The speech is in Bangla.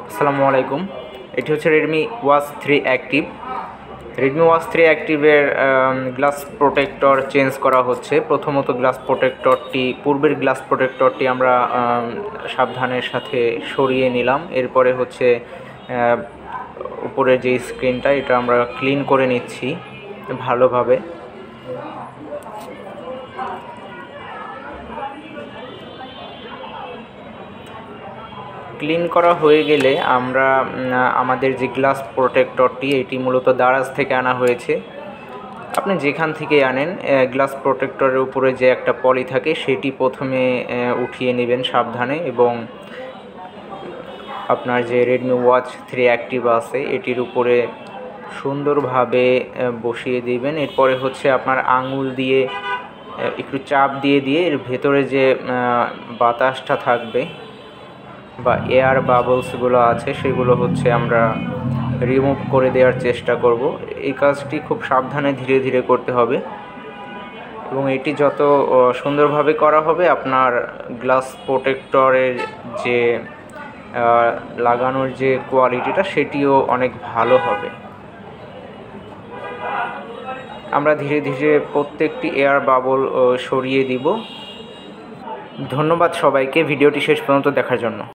আসসালামু আলাইকুম। এটি হচ্ছে Redmi Watch 3 Active. Redmi Watch 3 অ্যাক্টিভের গ্লাস প্রোটেক্টর চেঞ্জ করা হচ্ছে। প্রথমত পূর্বের গ্লাস প্রোটেক্টরটি আমরা সাবধানের সাথে সরিয়ে নিলাম। এরপরে হচ্ছে উপরের যে স্ক্রিনটা এটা আমরা ক্লিন করে নিচ্ছি ভালোভাবে। ক্লিন করা হয়ে গেলে আমরা আমাদের যে গ্লাস প্রোটেক্টরটি এটি মূলত দারাজ থেকে আনা হয়েছে। আপনি যেখান থেকে আনেন গ্লাস প্রোটেক্টরের উপরে যে একটা পলি থাকে সেটি প্রথমে উঠিয়ে নেবেন সাবধানে, এবং আপনার যে রেডমি ওয়াচ 3 অ্যাক্টিভ আছে এটির উপরে সুন্দরভাবে বসিয়ে দিবেন। এরপরে হচ্ছে আপনার আঙুল দিয়ে একটু চাপ দিয়ে এর ভেতরে যে বাতাসটা থাকবে বা এয়ার বাবলসগুলো আছে সেগুলো হচ্ছে আমরা রিমুভ করে দেওয়ার চেষ্টা করব। এই কাজটি খুব সাবধানে ধীরে ধীরে করতে হবে, এবং এটি যত সুন্দরভাবে করা হবে আপনার গ্লাস প্রোটেক্টরের যে লাগানোর যে কোয়ালিটিটা সেটিও অনেক ভালো হবে। আমরা ধীরে ধীরে প্রত্যেকটি এয়ার বাবল সরিয়ে দিব। ধন্যবাদ সবাইকে ভিডিওটি শেষ পর্যন্ত দেখার জন্য।